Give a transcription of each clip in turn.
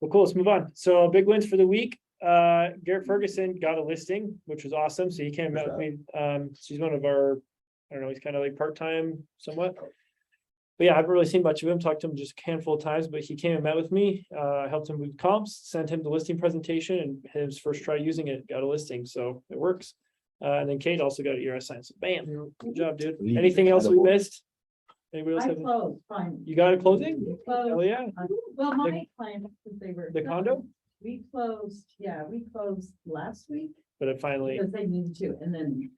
Well, cool. Let's move on. So big wins for the week. Garrett Ferguson got a listing, which was awesome. So he came out with me. She's one of our, I don't know, he's kind of like part-time somewhat. But yeah, I haven't really seen much of him, talked to him just a handful of times, but he came and met with me, helped him with comps, sent him the listing presentation, and his first try using it got a listing. So it works. And then Kate also got an ERS sign. So bam, good job, dude. Anything else we missed? Anybody else I have? closed, fine. You got a closing? Closed. Oh yeah, Well, my client, because they were. the condo, We closed, yeah, we closed last week but it finally, because they needed to, and then,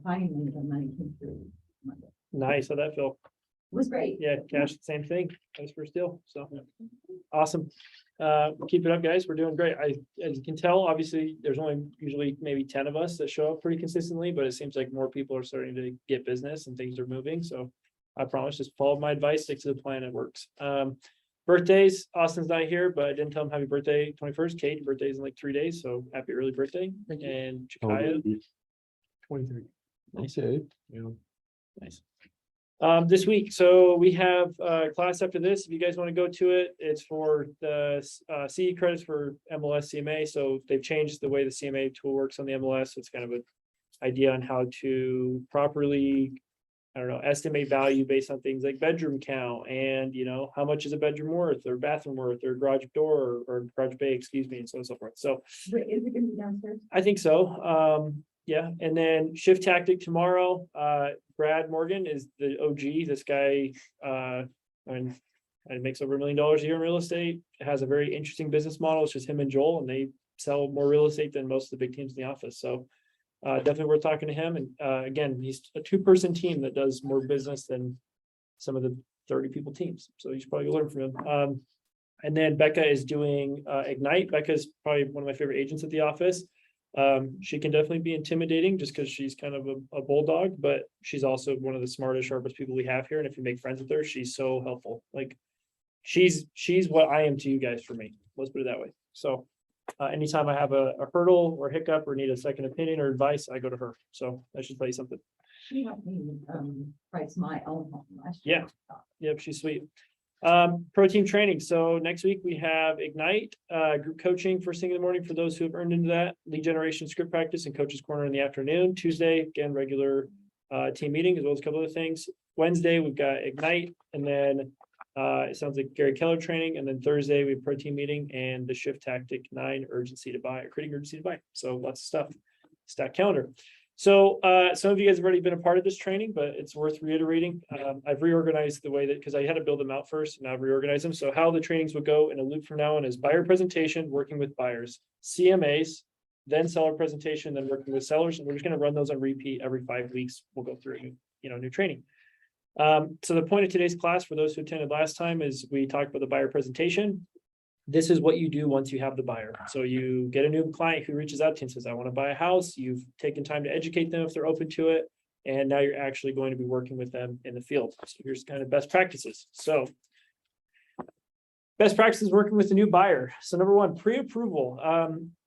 finally the money came through Monday. nice. How'd that feel? It was great. Yeah, cash, same thing, as first deal, so awesome. Keep it up, guys, we're doing great. As you can tell, obviously, there's only usually maybe 10 of us that show up pretty consistently, but it seems like more people are starting to get business and things are moving, so I promise, just follow my advice, stick to the plan, it works. Birthdays, Austin's not here, but I didn't tell him happy birthday 21st. Kate, your birthday's in like 3 days, so happy early birthday. Thank you. And Chikaya, 23. Nice. Okay. Yeah. nice. This week, so we have a class after this. If you guys want to go to it, it's for the CE credits for MLS CMA. So they've changed the way the CMA tool works on the MLS. So it's kind of an idea on how to properly, I don't know, estimate value based on things like bedroom count and, you know, how much is a bedroom worth or bathroom worth or garage door or garage bay, excuse me, and so on and so forth. So Wait, is it gonna be downstairs? I think so. Yeah, and then shift tactic tomorrow. Brad Morgan is the OG. This guy, and makes over $1 million a year in real estate. Has a very interesting business model. It's just him and Joel, and they sell more real estate than most of the big teams in the office. So definitely worth talking to him. And again, he's a 2-person team that does more business than some of the 30 people teams. So you should probably learn from him. And then Becca is doing Ignite. Becca's probably one of my favorite agents at the office. She can definitely be intimidating just because she's kind of a bulldog, but she's also one of the smartest, sharpest people we have here. And if you make friends with her, she's so helpful. Like she's what I am to you guys for me. Let's put it that way. So anytime I have a hurdle or hiccup or need a second opinion or advice, I go to her. So I should tell you something. She helped me, price my own home last Yeah. year. Yep, she's sweet. Pro team training. So next week we have Ignite, group coaching first thing in the morning for those who have earned into that, lead generation, script practice, and coach's corner in the afternoon. Tuesday, again, regular team meeting, as well as a couple of things. Wednesday, we've got Ignite, and then it sounds like Gary Keller training, and then Thursday we have pro team meeting and the shift tactic 9 urgency to buy, or creating urgency to buy. So lots of stuff. Stack calendar. So some of you guys have already been a part of this training, but it's worth reiterating. I've reorganized the way that, because I had to build them out first, and now I've reorganized them. So how the trainings would go in a loop from now on is buyer presentation, working with buyers, CMAs, then seller presentation, then working with sellers. And we're just going to run those on repeat every 5 weeks. We'll go through new training. So the point of today's class, for those who attended last time, is we talked about the buyer presentation. This is what you do once you have the buyer. So you get a new client who reaches out to you and says, I want to buy a house. You've taken time to educate them if they're open to it. And now you're actually going to be working with them in the field. So here's kind of best practices. So best practices working with a new buyer. So number 1, pre-approval.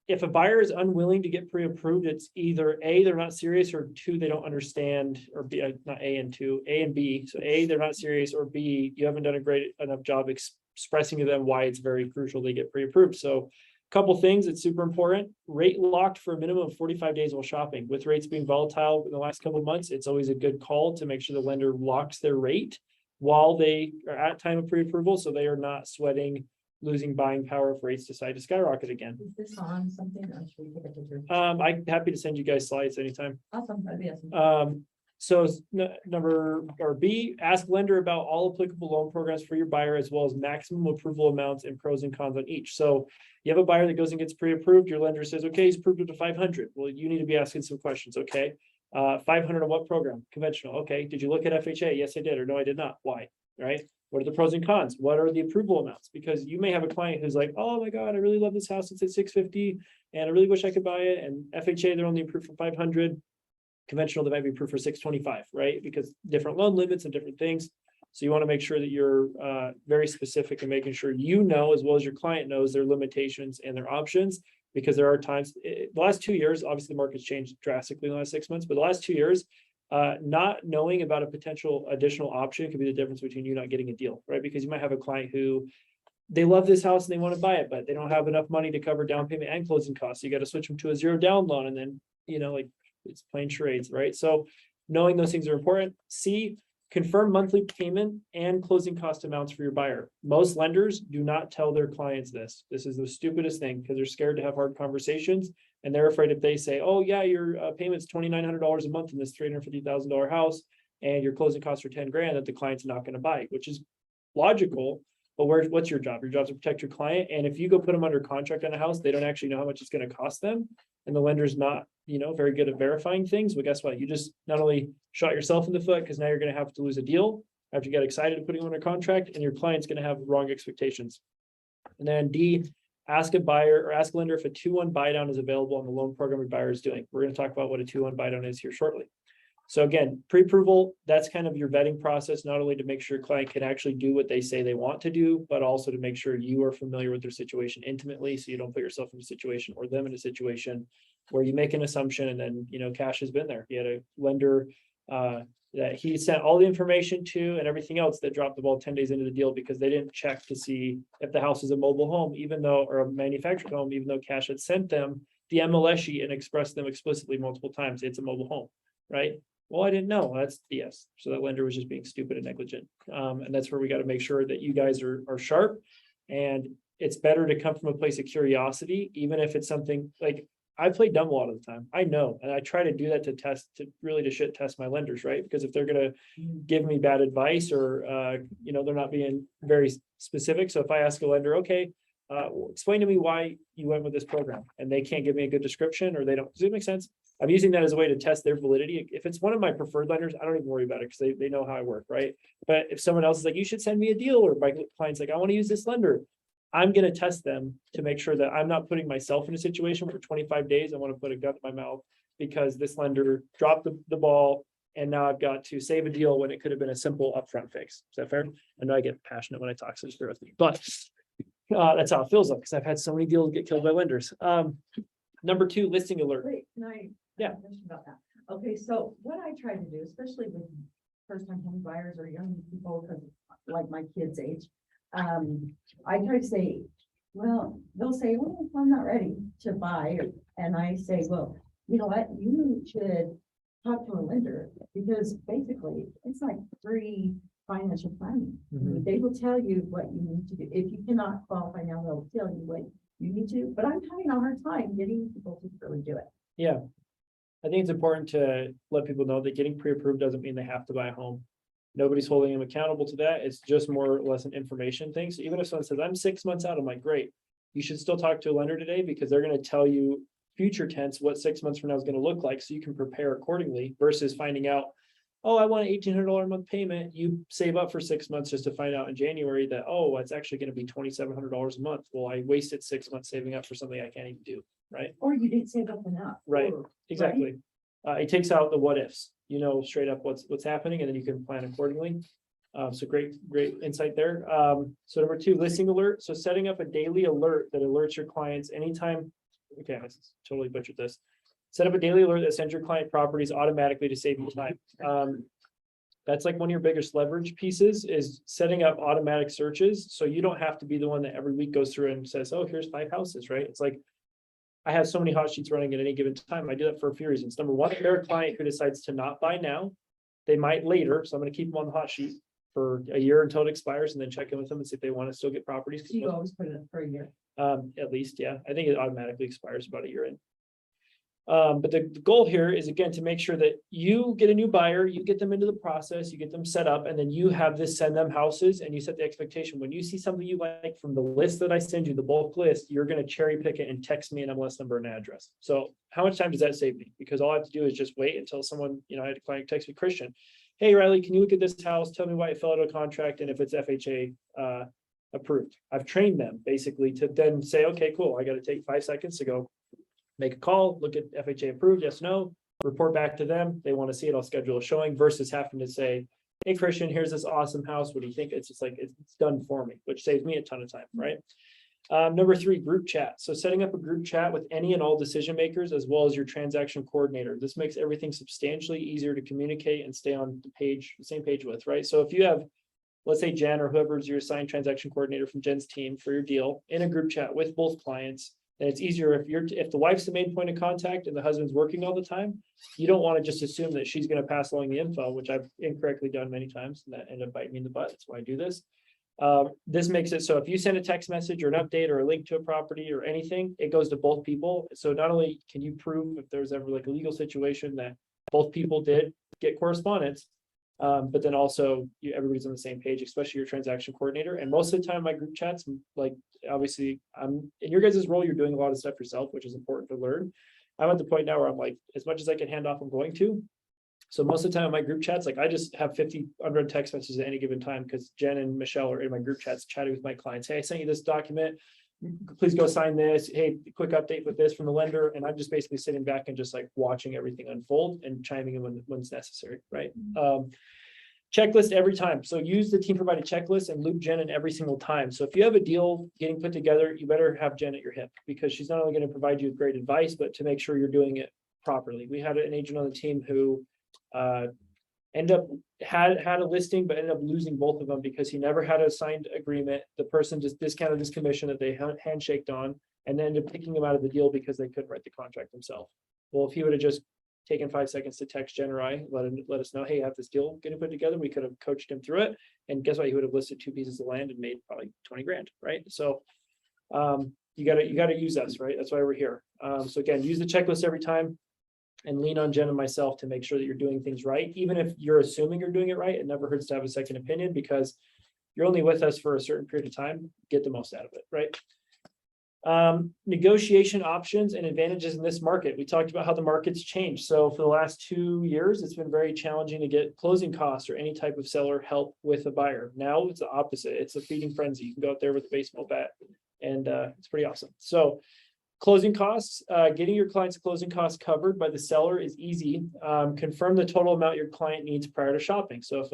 If a buyer is unwilling to get pre-approved, it's either A, they're not serious, or 2, they don't understand, or B, not A and 2, A and B. So A, they're not serious, or B, you haven't done a great enough job expressing to them why it's very crucial they get pre-approved. So a couple things, it's super important. Rate locked for a minimum of 45 days while shopping. With rates being volatile in the last couple of months, it's always a good call to make sure the lender locks their rate while they are at time of pre-approval, so they are not sweating losing buying power if rates decide to skyrocket again. Is this on something, or should we take a picture? I'm happy to send you guys slides anytime. Awesome, that'd be awesome. So number or B, ask lender about all applicable loan programs for your buyer, as well as maximum approval amounts and pros and cons on each. So you have a buyer that goes and gets pre-approved. Your lender says, okay, he's approved up to 500. Well, you need to be asking some questions. Okay. 500 on what program? Conventional. Okay. Did you look at FHA? Yes, I did. Or no, I did not. Why? Right. What are the pros and cons? What are the approval amounts? Because you may have a client who's like, oh my God, I really love this house. It's at 650 and I really wish I could buy it. And FHA, they're only approved for 500. Conventional, they might be approved for 625, right? Because different loan limits and different things. So you want to make sure that you're very specific and making sure you know, as well as your client knows, their limitations and their options. Because there are times, the last 2 years, obviously the market's changed drastically in the last 6 months, but the last 2 years, not knowing about a potential additional option could be the difference between you not getting a deal, right? Because you might have a client who they love this house and they want to buy it, but they don't have enough money to cover down payment and closing costs. You got to switch them to a 0 down loan, and then, like it's plain charades, right? So knowing those things are important. C, confirm monthly payment and closing cost amounts for your buyer. Most lenders do not tell their clients this. This is the stupidest thing because they're scared to have hard conversations, and they're afraid if they say, oh yeah, your payment's $2,900 a month in this $350,000 house and your closing costs are 10 grand, that the client's not going to buy, which is logical. But what's your job? Your job is to protect your client. And if you go put them under contract on a house, they don't actually know how much it's going to cost them. And the lender's not, very good at verifying things. But guess what? You just not only shot yourself in the foot, because now you're going to have to lose a deal after you get excited to putting them under contract, and your client's going to have wrong expectations. And then D, ask a buyer or ask a lender if a 2-1 buy down is available on the loan program your buyer is doing. We're going to talk about what a 2-1 buy down is here shortly. So again, pre-approval, that's kind of your vetting process, not only to make sure your client can actually do what they say they want to do, but also to make sure you are familiar with their situation intimately, so you don't put yourself in a situation or them in a situation where you make an assumption and then, cash has been there. He had a lender that he sent all the information to and everything else that dropped the ball 10 days into the deal because they didn't check to see if the house is a mobile home, or a manufactured home, even though cash had sent them the MLS sheet and expressed them explicitly multiple times, it's a mobile home, right? Well, I didn't know. That's BS. So that lender was just being stupid and negligent. And that's where we got to make sure that you guys are sharp. And it's better to come from a place of curiosity, even if it's something like I play dumb a lot of the time. I know, and I try to do that to shit test my lenders, right? Because if they're going to give me bad advice or they're not being very specific. So if I ask a lender, okay, explain to me why you went with this program, and they can't give me a good description, or they don't, does it make sense? I'm using that as a way to test their validity. If it's one of my preferred lenders, I don't even worry about it because they know how I work, right? But if someone else is like, you should send me a deal, or my client's like, I want to use this lender, I'm going to test them to make sure that I'm not putting myself in a situation where for 25 days I want to put a gun in my mouth because this lender dropped the ball, and now I've got to save a deal when it could have been a simple upfront fix. Is that fair? I know I get passionate when I talk, so just bear with me. But that's how it feels like, because I've had so many deals get killed by lenders. Number 2, listing alert. Wait, can I? Yeah. About that. Okay, so what I try to do, especially with first-time home buyers or young people, because like my kids' age, I try to say, well, they'll say, well, I'm not ready to buy. And I say, well, you know what, you should talk to a lender, because basically it's like free financial planning. Mhm. They will tell you what you need to do. If you cannot qualify now, they'll tell you what you need to, but I'm having a hard time getting people to really do it. Yeah. I think it's important to let people know that getting pre-approved doesn't mean they have to buy a home. Nobody's holding them accountable to that. It's just more or less an information thing. So even if someone says, I'm 6 months out, I'm like, great. You should still talk to a lender today, because they're going to tell you future tense what 6 months from now is going to look like, so you can prepare accordingly, versus finding out, oh, I want an $1,800 a month payment. You save up for 6 months just to find out in January that, oh, it's actually going to be $2,700 a month. Well, I wasted 6 months saving up for something I can't even do, right? Or you didn't save up enough. Right. Or, Exactly. It takes out the what ifs, straight up what's happening, and then you can plan accordingly. So great insight there. So number 2, listing alert. So setting up a daily alert that alerts your clients anytime. Okay, I totally butchered this. Set up a daily alert that sends your client properties automatically to save you time. That's like one of your biggest leverage pieces, is setting up automatic searches. So you don't have to be the one that every week goes through and says, oh, here's 5 houses, right? It's like, I have so many hot sheets running at any given time. I do that for a few reasons. Number 1, if they're a client who decides to not buy now, they might later. So I'm going to keep them on the hot sheet for a year until it expires, and then check in with them and see if they want to still get properties. so you always put it for a year. At least, yeah. I think it automatically expires about a year in. But the goal here is, again, to make sure that you get a new buyer, you get them into the process, you get them set up, and then you have this send them houses, and you set the expectation. When you see something you like from the list that I send you, the bulk list, you're going to cherry pick it and text me an MLS number and address. So how much time does that save me? Because all I have to do is just wait until someone, I had a client text me, Christian, hey, Riley, can you look at this house? Tell me why it fell out of contract and if it's FHA approved. I've trained them basically to then say, okay, cool. I got to take 5 seconds to go make a call, look at FHA approved, yes, no, report back to them. They want to see it, I'll schedule a showing, versus having to say, hey, Christian, here's this awesome house. What do you think? It's just like, it's done for me, which saves me a ton of time, right? Number 3, group chat. So setting up a group chat with any and all decision makers, as well as your transaction coordinator. This makes everything substantially easier to communicate and stay on the same page with, right? So if you have let's say Jen or whoever's your assigned transaction coordinator from Jen's team for your deal in a group chat with both clients. And it's easier if the wife's the main point of contact and the husband's working all the time, you don't want to just assume that she's going to pass along the info, which I've incorrectly done many times, and that ended up biting me in the butt. That's why I do this. This makes it so if you send a text message or an update or a link to a property or anything, it goes to both people. So not only can you prove if there's ever like a legal situation that both people did get correspondence, but then also everybody's on the same page, especially your transaction coordinator. And most of the time, my group chats, like obviously, I'm in your guys' role, you're doing a lot of stuff yourself, which is important to learn. I'm at the point now where I'm like, as much as I can hand off, I'm going to. So most of the time in my group chats, like I just have 50 unread text messages at any given time because Jen and Michelle are in my group chats chatting with my clients. Hey, I sent you this document. Please go sign this. Hey, quick update with this from the lender. And I'm just basically sitting back and just like watching everything unfold and chiming in when it's necessary, right? Checklist every time. So use the team provided checklist and loop Jen in every single time. So if you have a deal getting put together, you better have Jen at your hip because she's not only going to provide you with great advice, but to make sure you're doing it properly. We had an agent on the team who ended up had a listing, but ended up losing both of them because he never had a signed agreement. The person just discounted his commission that they handshaked on and then ended up picking him out of the deal because they couldn't write the contract themselves. Well, if he would have just taken 5 seconds to text Jen or I, let us know, hey, I have this deal getting put together. We could have coached him through it. And guess what? He would have listed 2 pieces of land and made probably 20 grand, right? So you gotta use us, right? That's why we're here. So again, use the checklist every time and lean on Jen and myself to make sure that you're doing things right. Even if you're assuming you're doing it right, it never hurts to have a second opinion because you're only with us for a certain period of time. Get the most out of it, right? Negotiation options and advantages in this market. We talked about how the market's changed. So for the last 2 years, it's been very challenging to get closing costs or any type of seller help with a buyer. Now it's the opposite. It's a feeding frenzy. You can go out there with a baseball bat and it's pretty awesome. So closing costs, getting your client's closing costs covered by the seller is easy. Confirm the total amount your client needs prior to shopping. So if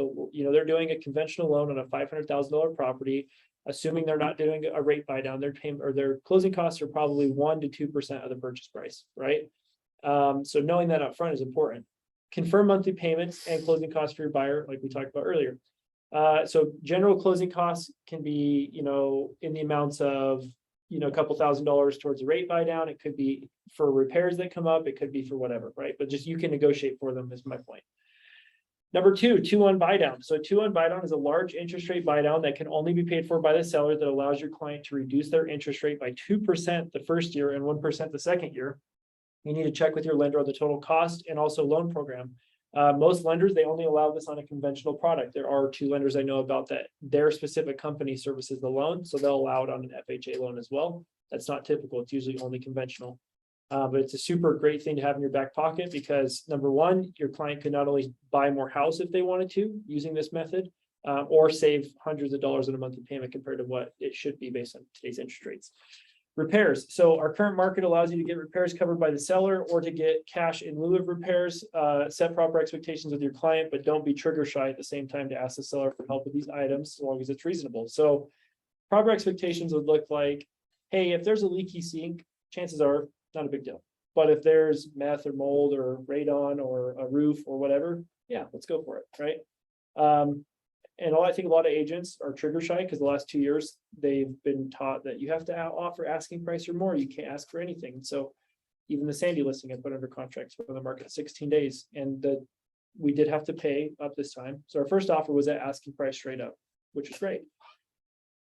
they're doing a conventional loan on a $500,000 property, assuming they're not doing a rate buy down, their closing costs are probably 1 to 2% of the purchase price, right? So knowing that up front is important. Confirm monthly payments and closing costs for your buyer, like we talked about earlier. So general closing costs can be, in the amounts of, a couple $1,000s towards a rate buy down. It could be for repairs that come up. It could be for whatever, right? But just you can negotiate for them is my point. Number 2, 2-1 buy down. So 2-1 buy down is a large interest rate buy down that can only be paid for by the seller that allows your client to reduce their interest rate by 2% the first year and 1% the second year. You need to check with your lender on the total cost and also loan program. Most lenders, they only allow this on a conventional product. There are 2 lenders I know about that their specific company services the loan, so they'll allow it on an FHA loan as well. That's not typical. It's usually only conventional. But it's a super great thing to have in your back pocket because number 1, your client could not only buy more house if they wanted to using this method, or save hundreds of dollars in a monthly payment compared to what it should be based on today's interest rates. Repairs. So our current market allows you to get repairs covered by the seller or to get cash in lieu of repairs. Set proper expectations with your client, but don't be trigger shy at the same time to ask the seller for help with these items as long as it's reasonable. So proper expectations would look like, hey, if there's a leaky sink, chances are not a big deal. But if there's meth or mold or radon or a roof or whatever, yeah, let's go for it, right? And I think a lot of agents are trigger shy because the last 2 years they've been taught that you have to offer asking price or more. You can't ask for anything. So even the Sandy listing I put under contract for the market 16 days, and we did have to pay up this time. So our first offer was at asking price straight up, which is great.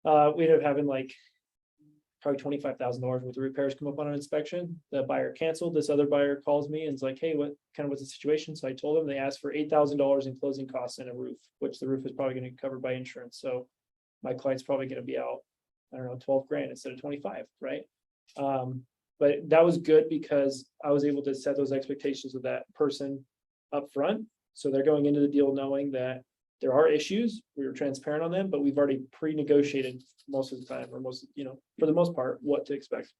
We ended up having like probably $25,000 worth of repairs come up on an inspection. The buyer canceled. This other buyer calls me and is like, hey, what's the situation? So I told them they asked for $8,000 in closing costs and a roof, which the roof is probably going to be covered by insurance. So my client's probably going to be out, 12 grand instead of 25, right? But that was good because I was able to set those expectations with that person up front. So they're going into the deal knowing that there are issues. We were transparent on them, but we've already pre-negotiated most of the time, or for the most part, what to expect.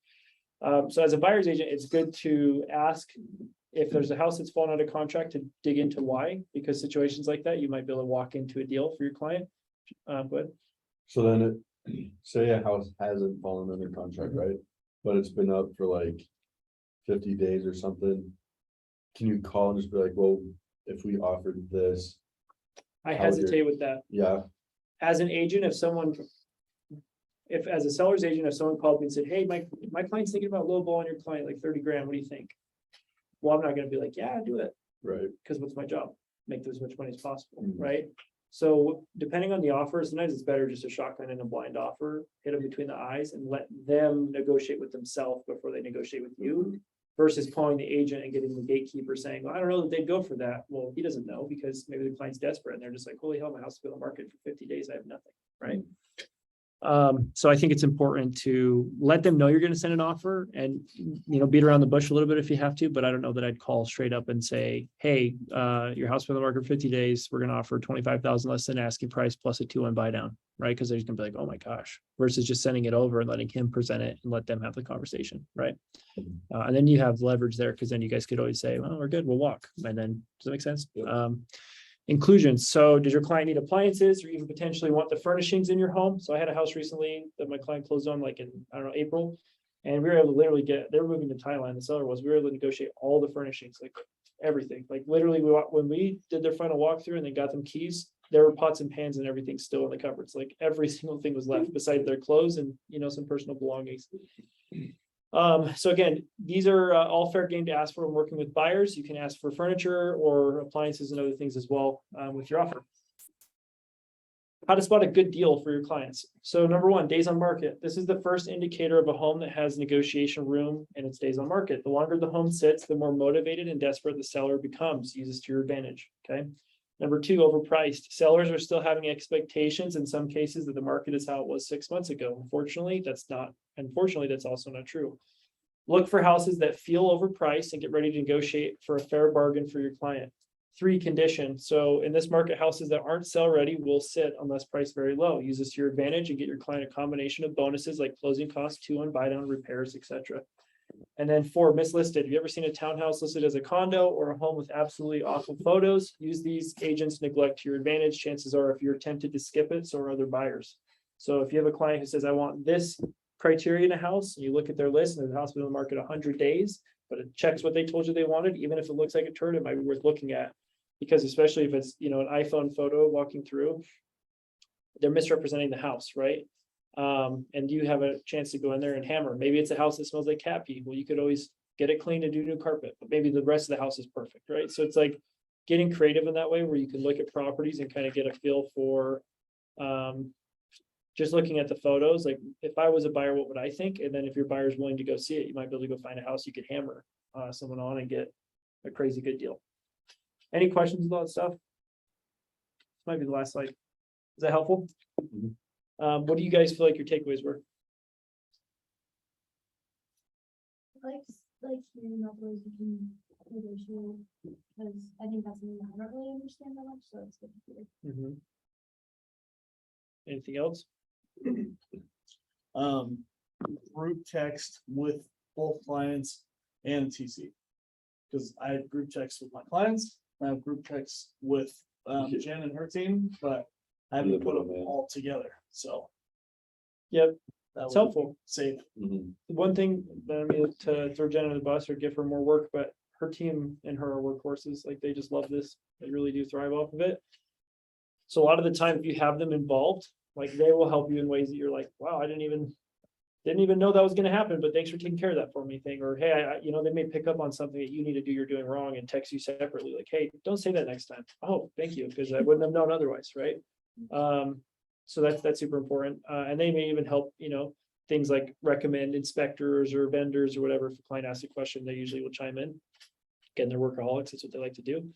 So as a buyer's agent, it's good to ask if there's a house that's fallen out of contract to dig into why, because situations like that, you might be able to walk into a deal for your client. But so then say a house hasn't fallen under contract, right? But it's been up for like 50 days or something. Can you call and just be like, well, if we offered this, I hesitate with that. yeah, as an agent, if as a seller's agent, if someone called me and said, hey, my client's thinking about lowballing your client like 30 grand, what do you think? Well, I'm not gonna be like, yeah, do it, Right. because what's my job? Make as much money as possible, Mhm. right? So depending on the offer, sometimes it's better just a shotgun and a blind offer, hit them between the eyes and let them negotiate with themselves before they negotiate with you. Versus calling the agent and getting the gatekeeper saying, well, I don't know that they'd go for that. Well, he doesn't know because maybe the client's desperate and they're just like, holy hell, my house has been on the market for 50 days. I have nothing, right? So I think it's important to let them know you're going to send an offer and, beat around the bush a little bit if you have to, but I don't know that I'd call straight up and say, hey, your house been on the market for 50 days. We're going to offer 25,000 less than asking price plus a 2-1 buy down, right? Because they're just gonna be like, oh my gosh, versus just sending it over and letting him present it and let them have the conversation, right? And then you have leverage there because then you guys could always say, well, we're good, we'll walk. And then, does that make sense? Yeah. Inclusions. So does your client need appliances or even potentially want the furnishings in your home? So I had a house recently that my client closed on like in, I don't know, April. And we were able to literally they were moving to Thailand, the seller was, we were able to negotiate all the furnishings, like everything. Like literally when we did their final walkthrough and they got them keys, there were pots and pans and everything still in the cupboards. Like every single thing was left besides their clothes and, some personal belongings. So again, these are all fair game to ask for when working with buyers. You can ask for furniture or appliances and other things as well with your offer. How to spot a good deal for your clients. So number one, days on market. This is the first indicator of a home that has negotiation room and its days on market. The longer the home sits, the more motivated and desperate the seller becomes. Use this to your advantage. Okay. Number two, overpriced. Sellers are still having expectations in some cases that the market is how it was 6 months ago. Unfortunately, that's also not true. Look for houses that feel overpriced and get ready to negotiate for a fair bargain for your client. 3, condition. So in this market, houses that aren't sell ready will sit unless priced very low. Use this to your advantage and get your client a combination of bonuses like closing costs, 2-1 buy down, repairs, etc. And then 4, mislisted. Have you ever seen a townhouse listed as a condo or a home with absolutely awful photos? Use these agents neglect to your advantage. Chances are if you're tempted to skip it, so are other buyers. So if you have a client who says, I want this criteria in a house, and you look at their list and the house has been on the market 100 days, but it checks what they told you they wanted, even if it looks like a turd, it might be worth looking at. Because especially if it's, an iPhone photo walking through, they're misrepresenting the house, right? And you have a chance to go in there and hammer. Maybe it's a house that smells like cat pee. Well, you could always get it cleaned and do new carpet, but maybe the rest of the house is perfect, right? So it's like getting creative in that way where you can look at properties and kind of get a feel for just looking at the photos. Like if I was a buyer, what would I think? And then if your buyer's willing to go see it, you might be able to go find a house you could hammer someone on and get a crazy good deal. Any questions about that stuff? This might be the last slide. Is that helpful? Mhm. What do you guys feel like your takeaways were? Like hearing about those between negotiable, because I think that's something that I don't really understand that much, so it's good to hear. Anything else? Group text with both clients and TC. Because I have group text with my clients, I have group text with Jen and her team, but I haven't put them all together, so. Yep, that it's would helpful. Save. Mhm. One thing that I mean to throw Jen under the bus or give her more work, but her team and her are workhorses. Like they just love this. They really do thrive off of it. So a lot of the time, if you have them involved, like they will help you in ways that you're like, wow, I didn't even know that was going to happen, but thanks for taking care of that for me thing. Or, hey, they may pick up on something that you need to do, you're doing wrong and text you separately. Like, hey, don't say that next time. Oh, thank you. Because I wouldn't have known otherwise. Right. So that's super important. And they may even help, things like recommend inspectors or vendors or whatever. If a client asks a question, they usually will chime in. Again, they're workaholics. That's what they like to do.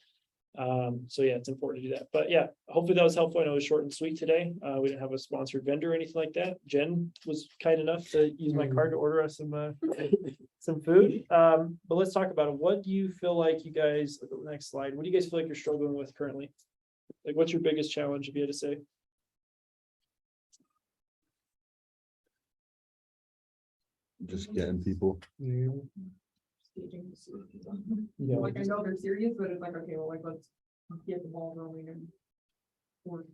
So yeah, it's important to do that. But yeah, hopefully that was helpful. I know it was short and sweet today. We didn't have a sponsored vendor or anything like that. Jen was kind enough to use my card to order us some food. But let's talk about it. What do you feel like you guys, the next slide, what do you guys feel like you're struggling with currently? Like what's your biggest challenge, if you had to say? Just getting people. Staging. Yeah. Like I know they're serious, but it's like, okay, well, like, let's get the ball rolling and. Or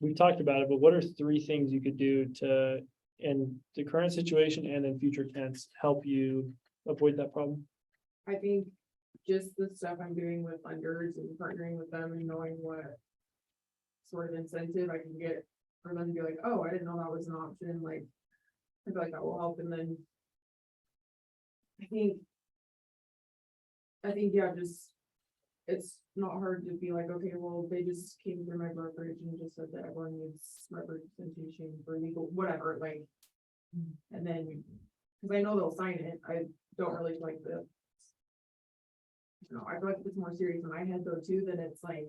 We've talked about it, but what are 3 things you could do to, in the current situation and in future tense, help you avoid that problem? I think just the stuff I'm doing with lenders and partnering with them and knowing what sort of incentive I can get for them to be like, oh, I didn't know that was an option, like, I feel like that will help, and then I think, yeah, just, it's not hard to be like, okay, well, they just came through my brokerage and just said that everyone needs representation for legal, whatever, like, and then, because I know they'll sign it, I don't really like the, no, I feel like if it's more serious in my head though too, then it's like,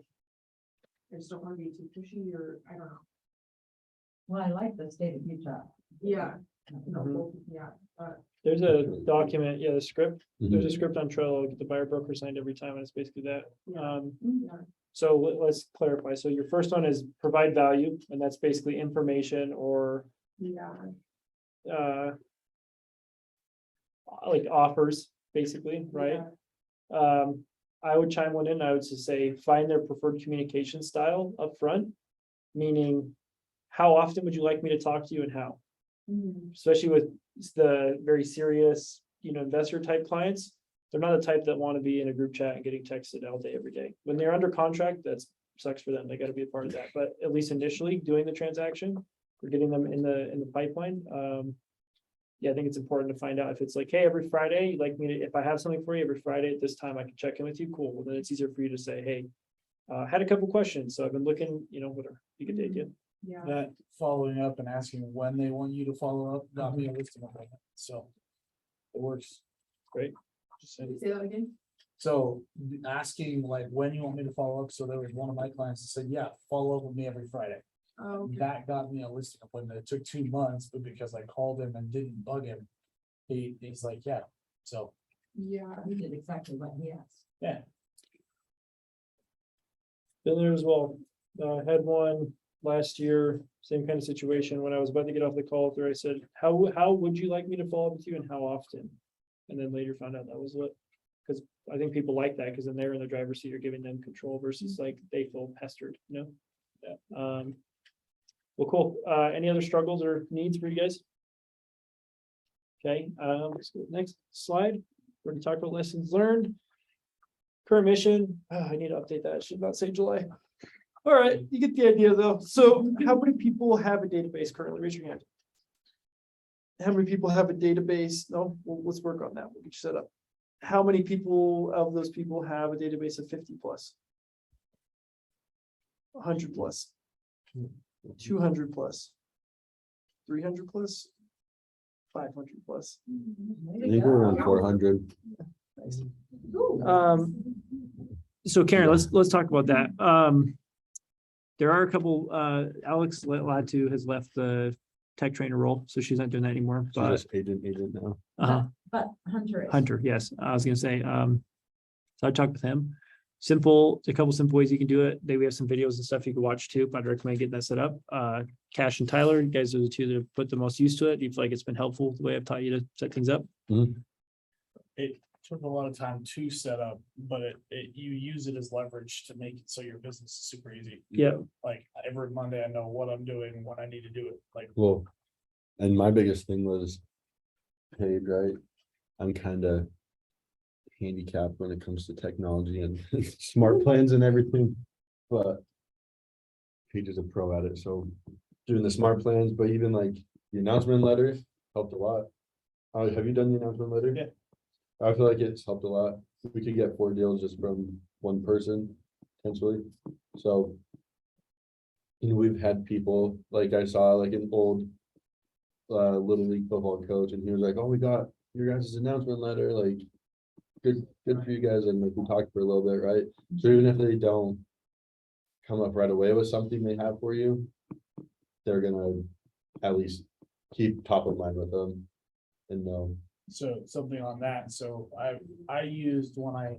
I just don't want to be too pushy, or, I don't know, Well, I like the state of Utah. yeah, no, Mhm. well, yeah, There's a document, yeah, the script, there's a Mhm. script on Trello, get the buyer broker signed every time, and it's basically that. Yeah. yeah, So let's clarify. So your first one is provide value, and that's basically information or yeah, uh like offers, basically, right? yeah. I would chime one in, I would just say, find their preferred communication style up front. Meaning, how often would you like me to talk to you and how? Mhm. Especially with the very serious, investor type clients. They're not the type that want to be in a group chat and getting texted all day, every day. When they're under contract, that's sucks for them. They got to be a part of that. But at least initially doing the transaction, or getting them in the pipeline. Yeah, I think it's important to find out if it's like, hey, every Friday, you'd like me to, if I have something for you every Friday at this time, I can check in with you. Cool. Well, then it's easier for you to say, hey, had a couple questions, so I've been looking, whatever. You get the idea. Yeah, That following up and asking when they want you to follow up, got me a list of appointments, so. It works. Great. Just saying. say that again, So asking like when you want me to follow up, so there was one of my clients that said, yeah, follow up with me every Friday. oh, That got me a listing appointment. It took 2 months, but because I called him and didn't bug him, he's like, yeah, so, yeah, He did exactly what he asked. yeah. Been there as well. Had one last year, same kind of situation. When I was about to get off the call with her, I said, how would you like me to follow up with you and how often? And then later found out that was what, because I think people like that, because then they're in the driver's seat, you're giving them control versus like they feel pestered, Yeah. Well, cool. Any other struggles or needs for you guys? Okay, let's go to the next slide. We already talked about lessons learned. Current mission, I need to update that. It should not say July. All right, you get the idea though. So how many people have a database currently? Raise your hand. How many people have a database? No, well, let's work on that. We'll get you set up. How many people of those people have a database of 50 plus? 100 plus? 200 plus? 300 plus? 500 plus? I think we're around 400. Nice. So Karen, let's talk about that. There are a couple, Alex Latu has left the tech trainer role, so she's not doing that anymore, So but just agent now. But Hunter is. Hunter, yes, I was gonna say, so I talked with him. A couple simple ways you can do it. We have some videos and stuff you can watch too, but I'd recommend getting that set up. Cash and Tyler, you guys are the two that have put the most use to it. Do you feel like it's been helpful the way I've taught you to set things up? It took a lot of time to set up, but you use it as leverage to make it so your business is super easy. Yeah, Like every Monday, I know what I'm doing, when I need to do it, like. Well, and my biggest thing was paid, right? I'm kind of handicapped when it comes to technology and smart plans and everything, but Paige is a pro at it, so doing the smart plans, but even like the announcement letter helped a lot. Have you done the announcement letter? Yeah. I feel like it's helped a lot. We could get 4 deals just from one person, potentially, so. And we've had people, like I saw like an old little league football coach, and he was like, oh, we got your guys' announcement letter, like good for you guys, and like we talked for a little bit, right? So even if they don't come up right away with something they have for you, they're gonna at least keep top of mind with them and know. So something on that, so I used when I,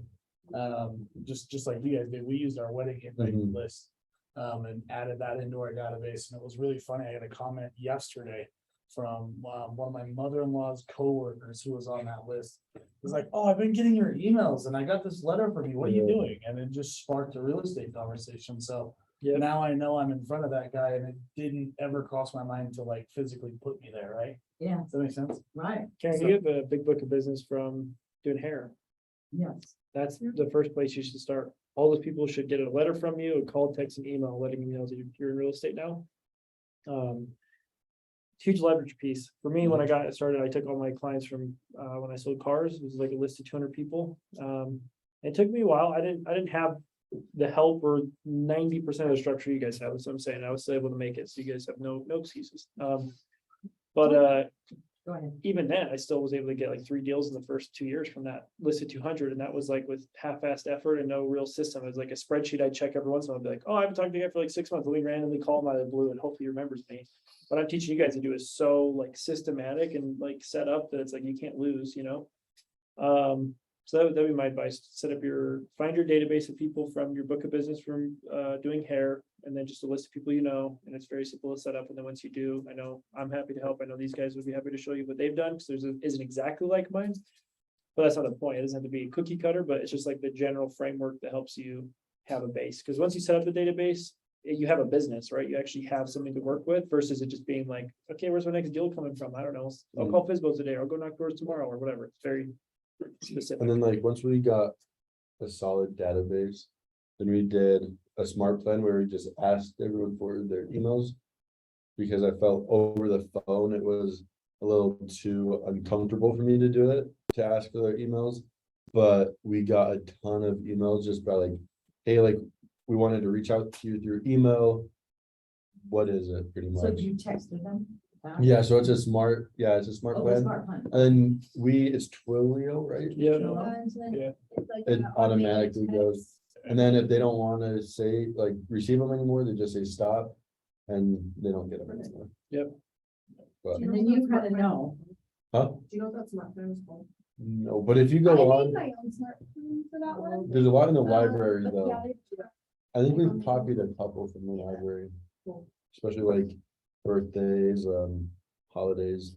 just like you guys did, we used our wedding invite Mhm. list. And added that into our database, and it was really funny, I got a comment yesterday from, one of my mother-in-law's coworkers who was on that list. It was like, oh, I've been getting your emails and I got this letter from you, what are you doing? And it just sparked a real estate conversation, so. Yep. Now I know I'm in front of that guy, and it didn't ever cross my mind to like physically put me there, right? Yeah, Does that make sense? right. Karen, you have a big book of business from doing hair. Yes. That's the first place you should start. All those people should get a letter from you, a call, text, and email, letting you know that you're in real estate now. Huge leverage piece. For me, when I got started, I took all my clients from, when I sold cars, it was like a list of 200 people. It took me a while. I didn't have the help or 90% of the structure you guys have. That's what I'm saying. I was able to make it. So you guys have no excuses. But Go ahead. even then, I still was able to get like 3 deals in the first 2 years from that list of 200. And that was like with half-assed effort and no real system. It was like a spreadsheet I'd check every once in a while. I'd be like, oh, I haven't talked to you guy for like 6 months. Let me randomly call him out of the blue and hopefully he remembers me. What I'm teaching you guys to do is so like systematic and like set up that it's like you can't lose, you know? So that'd be my advice. Find your database of people from your book of business from doing hair, and then just a list of people you know, and it's very simple to set up. And then once you do, I know I'm happy to help. I know these guys would be happy to show you what they've done, because there's isn't exactly like mine. But that's not the point. It doesn't have to be a cookie cutter, but it's just like the general framework that helps you have a base. Because once you set up the database, you have a business, right? You actually have something to work with versus it just being like, okay, where's my next deal coming from? I don't know. I'll call Fizbo today, or I'll go knock doors tomorrow, or whatever. It's very specific. And then like, once we got a solid database, then we did a smart plan where we just asked everyone for their emails. Because I felt over the phone, it was a little too uncomfortable for me to do it, to ask for their emails. But we got a ton of emails just by like, hey, like, we wanted to reach out to you through email. What is it, pretty So much? you texted them? back? Yeah, so it's a smart Oh, the plan. smart plan. And it's Twilio, right? Yeah. And then Yeah. it's like It an automatically automated goes. text. And then if they don't want to say, like, receive them anymore, they just say stop, and they don't get them anymore. Yep. But, And then you kind of know. huh? Do you know what that's not famous for? No, but if you I go made on, my own smartphone for that one. there's a lot in the Um, library but though. yeah, I think we've copied a couple from the library. Cool. Especially like birthdays, holidays.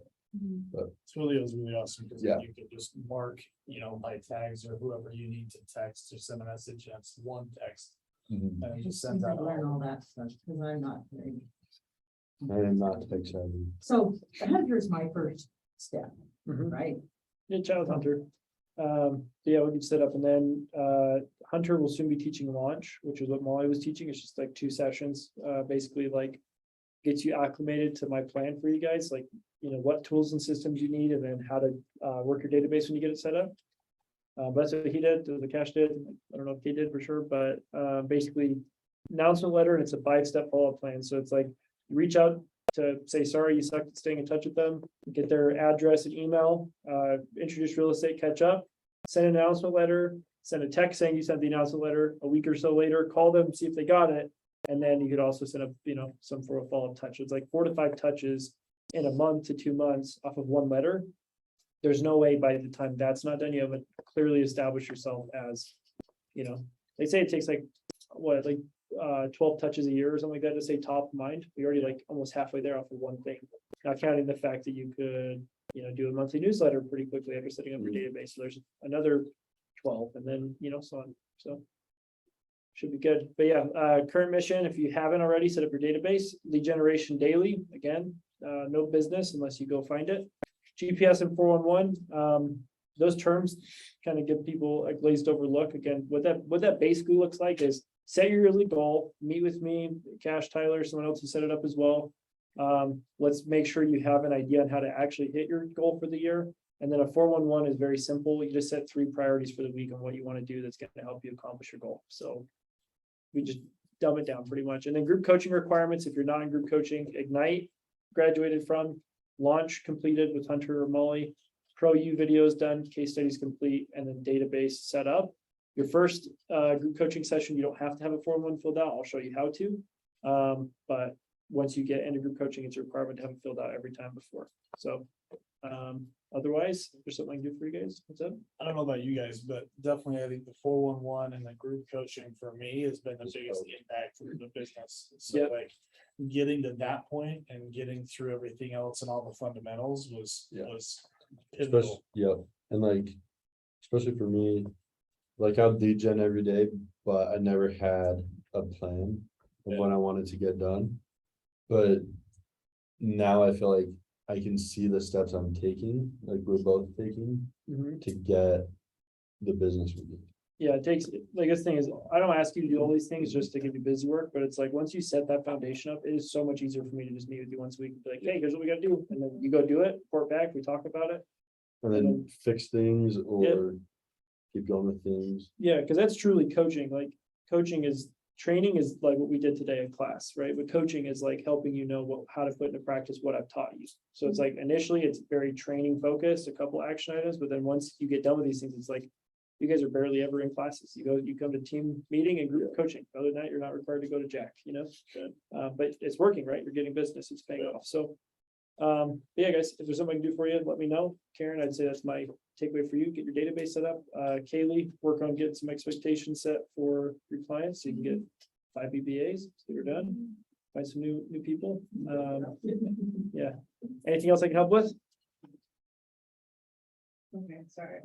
Twilio is really awesome because Yeah. you can just mark, by tags or whoever you need to text or send a message. And it's one text Mhm. and it just I sends out. learn all that stuff because I'm not very. I am not tech savvy. So Hunter is my first step, Mhm. right? Yeah, child hunter. Yeah, we can set up, and then Hunter will soon be teaching launch, which is what Molly was teaching. It's just like 2 sessions, basically like gets you acclimated to my plan for you guys, like, what tools and systems you need, and then how to work your database when you get it set up. But that's what he did, the cash did. I don't know if he did for sure, but basically announcement letter, and it's a 5-step follow-up plan. So it's like you reach out to say, sorry, you sucked at staying in touch with them, get their address and email, introduce real estate, catch up, send an announcement letter, send a text saying you sent the announcement letter a week or so later, call them, see if they got it. And then you could also set up, some sort of follow-up touch. It's like 4 to 5 touches in a month to 2 months off of one letter. There's no way by the time that's not done, you haven't clearly established yourself as, they say it takes like, 12 touches a year or something like that to say top of mind. We're already like almost halfway there off of one thing. Not counting the fact that you could, do a monthly newsletter pretty quickly after setting up your database. So there's another 12 and then, so on. So should be good. But yeah, current mission, if you haven't already, set up your database, lead generation daily. Again, no business unless you go find it. GPS and 411. Those terms kind of give people a glazed over look. Again, what that basically looks like is set your yearly goal, meet with me, Cash, Tyler, someone else who set it up as well. Let's make sure you have an idea on how to actually hit your goal for the year. And then a 411 is very simple. You just set 3 priorities for the week on what you want to do that's going to help you accomplish your goal. So we just dumb it down pretty much. And then group coaching requirements, if you're not in group coaching, Ignite, graduated from, launch completed with Hunter or Molly, ProU videos done, case studies complete, and then database set up. Your first group coaching session, you don't have to have a 411 filled out. I'll show you how to. But once you get into group coaching, it's a requirement to have it filled out every time before. So otherwise, if there's something I can do for you guys, what's up? I don't know about you guys, but definitely I think the 411 and the group coaching for me has been the biggest impact for the business. So Yep. like getting to that point and getting through everything else and all the fundamentals was Especially, pivotal. yeah, and like, especially for me, like I'd lead gen every day, but I never had a plan of what I wanted to get done. But now I feel like I can see the steps I'm taking, like we're both taking, Mhm. to get the business would be. Yeah, it takes, like, this thing is, I don't ask you to do all these things just to give you busy work, but it's like, once you set that foundation up, it is so much easier for me to just meet with you once a week, and be like, hey, here's what we gotta do, and then you go do it, report back, we talk about it. And then fix things or keep going with things. Yeah, because that's truly coaching, like, coaching is, training is like what we did today in class, right? But coaching is like helping you know what, how to put into practice what I've taught you. So it's like, initially, it's very training focused, a couple action items, but then once you get done with these things, it's like, you guys are barely ever in classes. You come to team meeting and group coaching. Other than that, you're not required to go to Jack, you know? But it's working, right? You're getting business, it's paying off. So, yeah, guys, if there's something I can do for you, let me know. Karen, I'd say that's my takeaway for you. Get your database set up. Kaylee, work on getting some expectations set for your clients, so you can get 5 BBAs, so you're done. Find some new people. Yeah. Anything else I can help with? Okay, sorry.